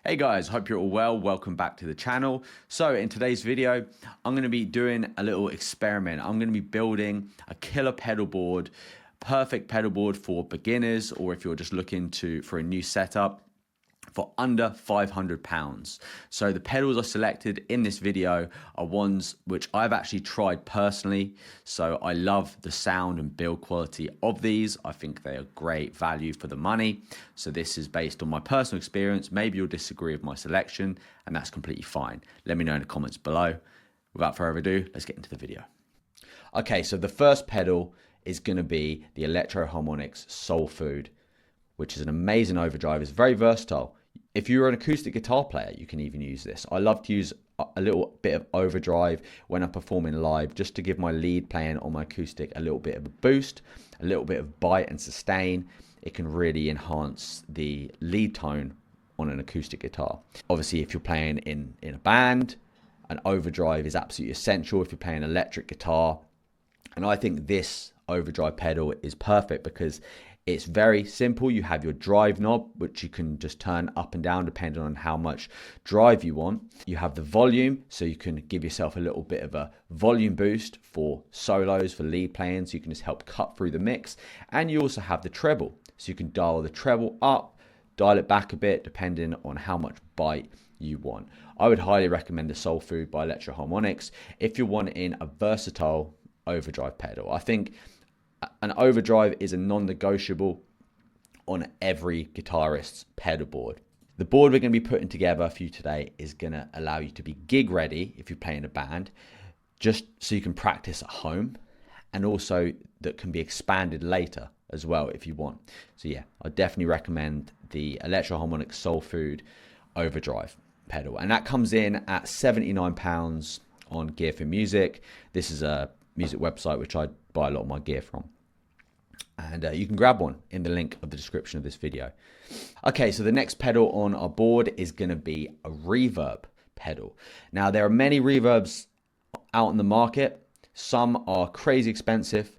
Hey guys, hope you're all well. Welcome back to the channel. So in today's video, I'm going to be doing a little experiment. I'm going to be building a killer pedal board, perfect pedal board for beginners, or if you're just looking for a new setup, for under £500. So the pedals I selected in this video are ones which I've actually tried personally. So I love the sound and build quality of these. I think they are great value for the money. So this is based on my personal experience. Maybe you'll disagree with my selection, and that's completely fine. Let me know in the comments below. Without further ado, let's get into the video. Okay, so the first pedal is going to be the Electro Harmonix Soul Food, which is an amazing overdrive. It's very versatile. If you're an acoustic guitar player, you can even use this. I love to use a little bit of overdrive when I'm performing live, just to give my lead playing on my acoustic a little bit of a boost, a little bit of bite and sustain. It can really enhance the lead tone on an acoustic guitar. Obviously, if you're playing in a band, an overdrive is absolutely essential if you're playing electric guitar. And I think this overdrive pedal is perfect because it's very simple. You have your drive knob, which you can just turn up and down depending on how much drive you want. You have the volume, so you can give yourself a little bit of a volume boost for solos, for lead playing, so you can just help cut through the mix. And you also have the treble, so you can dial the treble up, dial it back a bit, depending on how much bite you want. I would highly recommend the Soul Food by Electro Harmonix if you're wanting a versatile overdrive pedal. I think an overdrive is a non-negotiable on every guitarist's pedal board. The board we're going to be putting together for you today is going to allow you to be gig ready if you're playing a band, just so you can practice at home, and also that can be expanded later as well if you want. So yeah, I definitely recommend the Electro Harmonix Soul Food overdrive pedal, and that comes in at £79 on Gear for Music. This is a music website which I buy a lot of my gear from, and you can grab one in the link of the description of this video. Okay, so the next pedal on our board is going to be a reverb pedal. Now, there are many reverbs out in the market. Some are crazy expensive,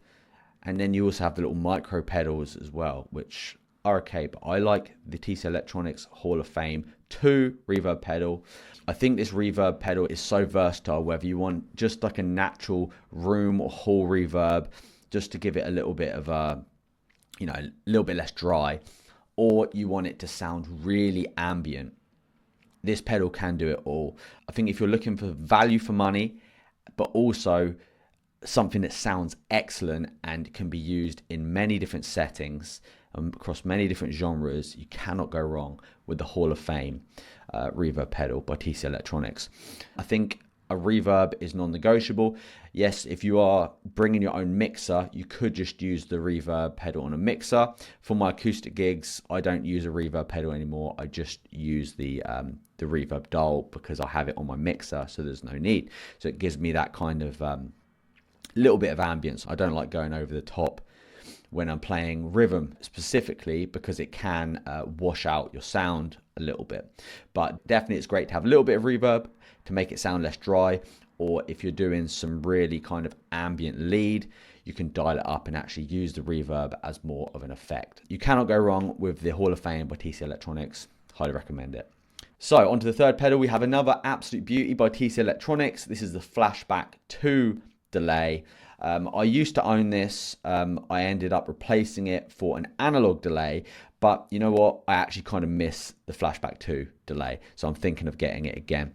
and then you also have the little micro pedals as well, which are okay, but I like the TC Electronics Hall of Fame 2 reverb pedal. I think this reverb pedal is so versatile, whether you want just like a natural room or hall reverb, just to give it a little bit of a, a little bit less dry, or you want it to sound really ambient. This pedal can do it all. I think if you're looking for value for money, but also something that sounds excellent and can be used in many different settings, across many different genres, you cannot go wrong with the Hall of Fame reverb pedal by TC Electronics. I think a reverb is non-negotiable. Yes, if you are bringing your own mixer, you could just use the reverb pedal on a mixer. For my acoustic gigs, I don't use a reverb pedal anymore. I just use the reverb dial because I have it on my mixer, so there's no need. So it gives me that kind of little bit of ambience. I don't like going over the top when I'm playing rhythm specifically, because it can wash out your sound a little bit. But definitely it's great to have a little bit of reverb to make it sound less dry, or if you're doing some really kind of ambient lead, you can dial it up and actually use the reverb as more of an effect. You cannot go wrong with the Hall of Fame by TC Electronics. Highly recommend it. So onto the third pedal, we have another absolute beauty by TC Electronics. This is the Flashback 2 delay. I used to own this. I ended up replacing it for an analog delay, but you know what? I actually kind of miss the Flashback 2 delay, so I'm thinking of getting it again.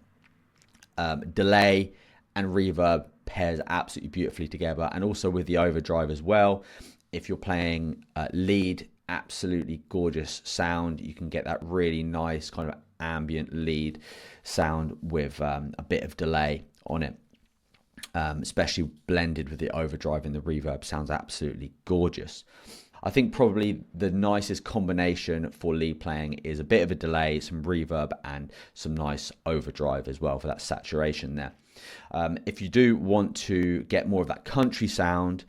Delay and reverb pairs absolutely beautifully together, and also with the overdrive as well. If you're playing lead, absolutely gorgeous sound. You can get that really nice kind of ambient lead sound with a bit of delay on it. Especially blended with the overdrive and the reverb, sounds absolutely gorgeous. I think probably the nicest combination for lead playing is a bit of a delay, some reverb, and some nice overdrive as well for that saturation there. If you do want to get more of that country sound,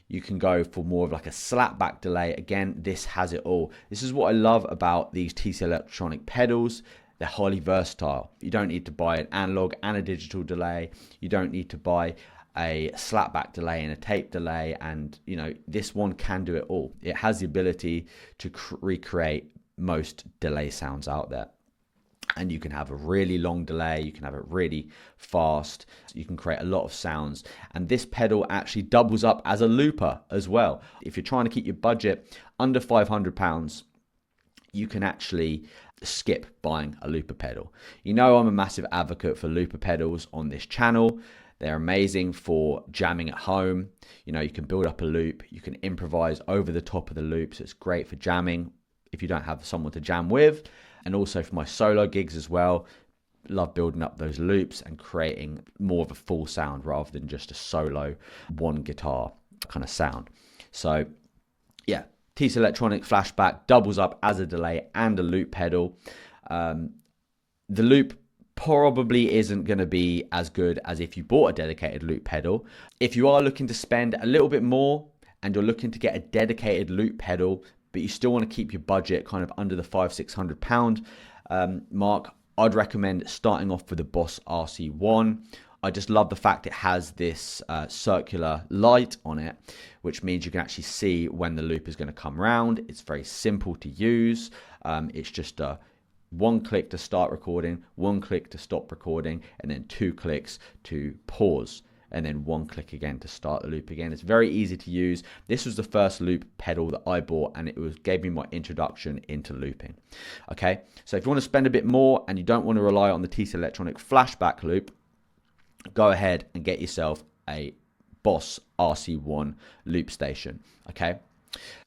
you can go for more of like a slapback delay. Again, this has it all. This is what I love about these TC Electronic pedals. They're highly versatile. You don't need to buy an analog and a digital delay. You don't need to buy a slapback delay and a tape delay, and this one can do it all. It has the ability to recreate most delay sounds out there. and you can have a really long delay, you can have it really fast, you can create a lot of sounds. And this pedal actually doubles up as a looper as well. If you're trying to keep your budget under £500, you can actually skip buying a looper pedal. You know, I'm a massive advocate for looper pedals on this channel. They're amazing for jamming at home. You know, you can build up a loop, you can improvise over the top of the loop, so it's great for jamming if you don't have someone to jam with. And also for my solo gigs as well, love building up those loops and creating more of a full sound rather than just a solo one guitar kind of sound. So yeah, TC Electronic Flashback doubles up as a delay and a loop pedal. The loop probably isn't going to be as good as if you bought a dedicated loop pedal. If you are looking to spend a little bit more and you're looking to get a dedicated loop pedal, but you still want to keep your budget kind of under the £500-600 mark, I'd recommend starting off with the Boss RC1. I just love the fact it has this circular light on it, which means you can actually see when the loop is going to come round. It's very simple to use. It's just a one click to start recording, one click to stop recording, and then 2 clicks to pause, and then 1 click again to start the loop again. It's very easy to use. This was the first loop pedal that I bought, and it gave me my introduction into looping. Okay, so if you want to spend a bit more and you don't want to rely on the TC Electronic Flashback loop, go ahead and get yourself a Boss RC1 loop station. Okay,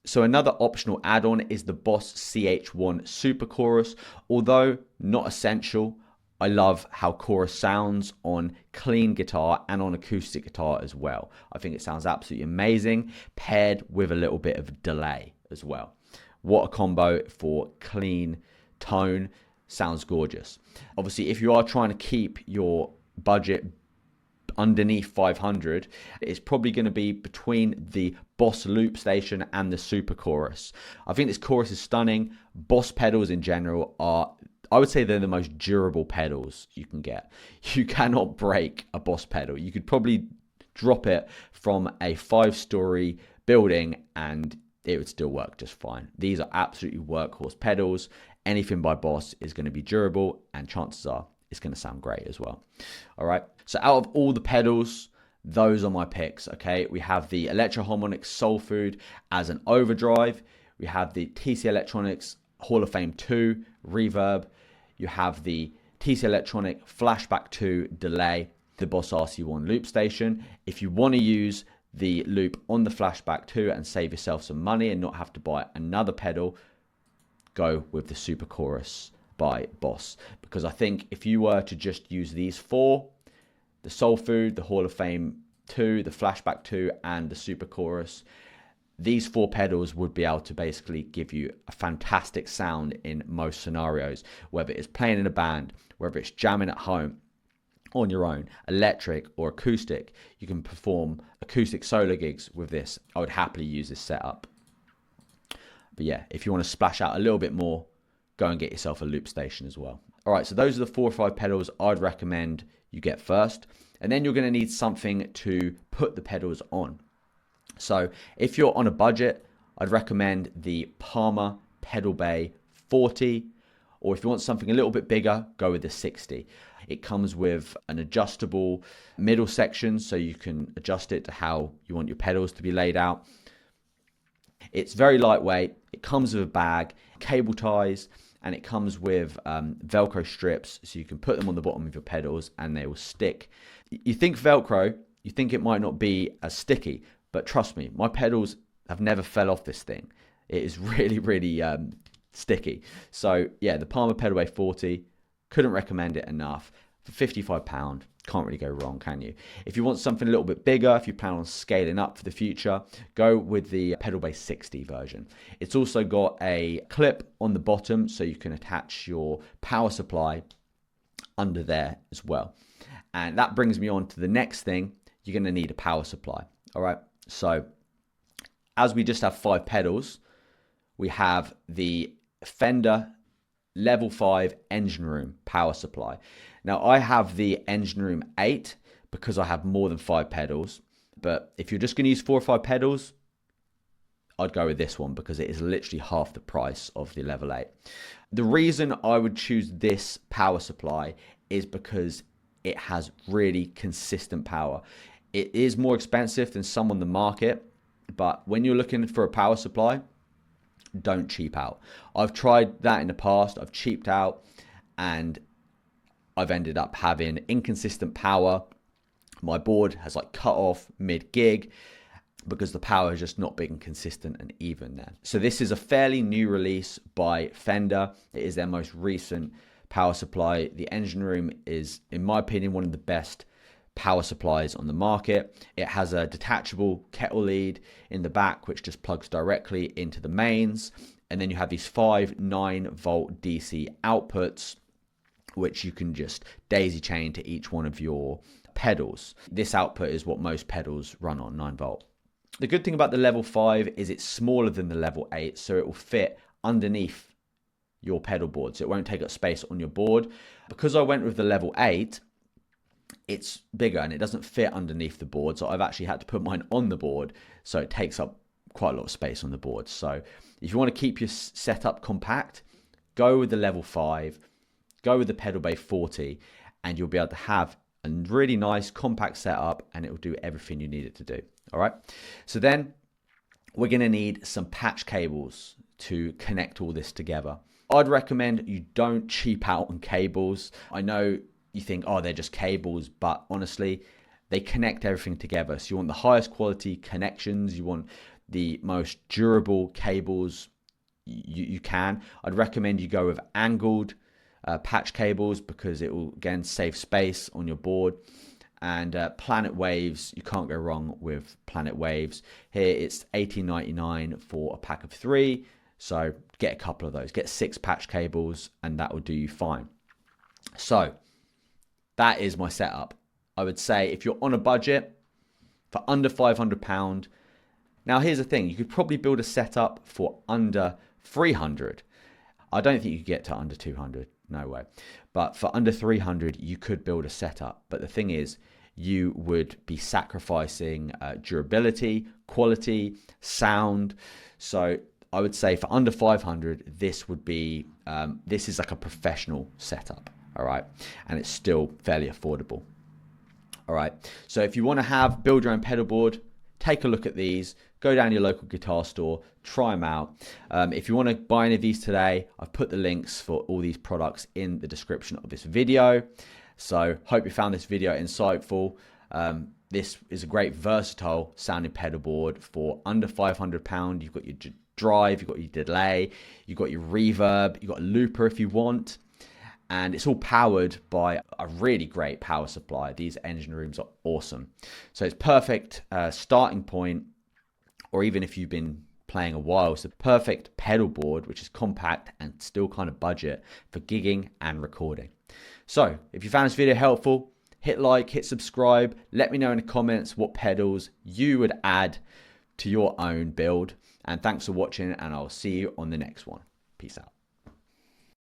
so another optional add-on is the Boss CH1 Super Chorus. Although not essential, I love how chorus sounds on clean guitar and on acoustic guitar as well. I think it sounds absolutely amazing, paired with a little bit of delay as well. What a combo for clean tone. Sounds gorgeous. Obviously, if you are trying to keep your budget underneath 500, it's probably going to be between the Boss loop station and the Super Chorus. I think this chorus is stunning. Boss pedals in general are, I would say, they're the most durable pedals you can get. You cannot break a Boss pedal. You could probably drop it from a 5-story building and it would still work just fine. These are absolutely workhorse pedals. Anything by Boss is going to be durable, and chances are it's going to sound great as well. All right, so out of all the pedals, those are my picks. Okay, we have the Electro Harmonix Soul Food as an overdrive. We have the TC Electronics Hall of Fame 2 reverb. You have the TC Electronic Flashback 2 delay, the Boss RC1 loop station. If you want to use the loop on the Flashback 2 and save yourself some money and not have to buy another pedal, go with the Super Chorus by Boss. Because I think if you were to just use these 4, the Soul Food, the Hall of Fame 2, the Flashback 2, and the Super Chorus, these 4 pedals would be able to basically give you a fantastic sound in most scenarios, whether it's playing in a band, whether it's jamming at home, on your own, electric or acoustic. You can perform acoustic solo gigs with this. I would happily use this setup. But yeah, if you want to splash out a little bit more, go and get yourself a loop station as well. All right, so those are the 4 or 5 pedals I'd recommend you get first. And then you're going to need something to put the pedals on. So if you're on a budget, I'd recommend the Palmer Pedal Bay 40, or if you want something a little bit bigger, go with the 60. It comes with an adjustable middle section, so you can adjust it to how you want your pedals to be laid out. It's very lightweight. It comes with a bag, cable ties, and it comes with Velcro strips, so you can put them on the bottom of your pedals and they will stick. You think Velcro, you think it might not be as sticky, but trust me, my pedals have never fell off this thing. It is really, really sticky. So yeah, the Palmer Pedal Bay 40, couldn't recommend it enough. For £55, can't really go wrong, can you? If you want something a little bit bigger, if you plan on scaling up for the future, go with the Pedal Bay 60 version. It's also got a clip on the bottom, so you can attach your power supply under there as well. And that brings me on to the next thing. You're going to need a power supply. All right, so as we just have 5 pedals, we have the Fender Level 5 engine room power supply. Now I have the engine room 8 because I have more than 5 pedals, but if you're just going to use 4 or 5 pedals, I'd go with this one because it is literally half the price of the Level 8. The reason I would choose this power supply is because it has really consistent power. It is more expensive than some on the market, but when you're looking for a power supply, don't cheap out. I've tried that in the past. I've cheaped out and I've ended up having inconsistent power. My board has like cut off mid gig because the power has just not been consistent and even there. So this is a fairly new release by Fender. It is their most recent power supply. The engine room is, in my opinion, one of the best power supplies on the market. It has a detachable kettle lead in the back, which just plugs directly into the mains. And then you have these 5 9-volt DC outputs, which you can just daisy chain to each one of your pedals. This output is what most pedals run on, 9 volt. The good thing about the level 5 is it's smaller than the level 8, so it will fit underneath your pedal board, so it won't take up space on your board. Because I went with the level 8, it's bigger and it doesn't fit underneath the board, so I've actually had to put mine on the board, so it takes up quite a lot of space on the board. So if you want to keep your setup compact, go with the level 5, go with the Pedal Bay 40, and you'll be able to have a really nice compact setup and it will do everything you need it to do. All right, so then we're going to need some patch cables to connect all this together. I'd recommend you don't cheap out on cables. I know you think, oh, they're just cables, but honestly, they connect everything together. So you want the highest quality connections, you want the most durable cables you can. I'd recommend you go with angled patch cables because it will, again, save space on your board. And Planet Waves, you can't go wrong with Planet Waves. Here it's $18.99 for a pack of 3. So get a couple of those. Get 6 patch cables and that will do you fine. So that is my setup. I would say if you're on a budget for under £500. Now here's the thing. You could probably build a setup for under 300. I don't think you could get to under 200. No way. But for under 300, you could build a setup. But the thing is, you would be sacrificing durability, quality, sound. So I would say for under 500, this would be, this is like a professional setup. All right. And it's still fairly affordable. All right. So if you want to build your own pedal board, take a look at these. Go down to your local guitar store, try them out. If you want to buy any of these today, I've put the links for all these products in the description of this video. So hope you found this video insightful. This is a great versatile sounding pedal board for under £500. You've got your drive, you've got your delay, you've got your reverb, you've got a looper if you want. And it's all powered by a really great power supply. These engine rooms are awesome. So it's perfect starting point, or even if you've been playing a while, it's a perfect pedal board, which is compact and still kind of budget for gigging and recording. So if you found this video helpful, hit like, hit subscribe. Let me know in the comments what pedals you would add to your own build. And thanks for watching, and I'll see you on the next one. Peace out.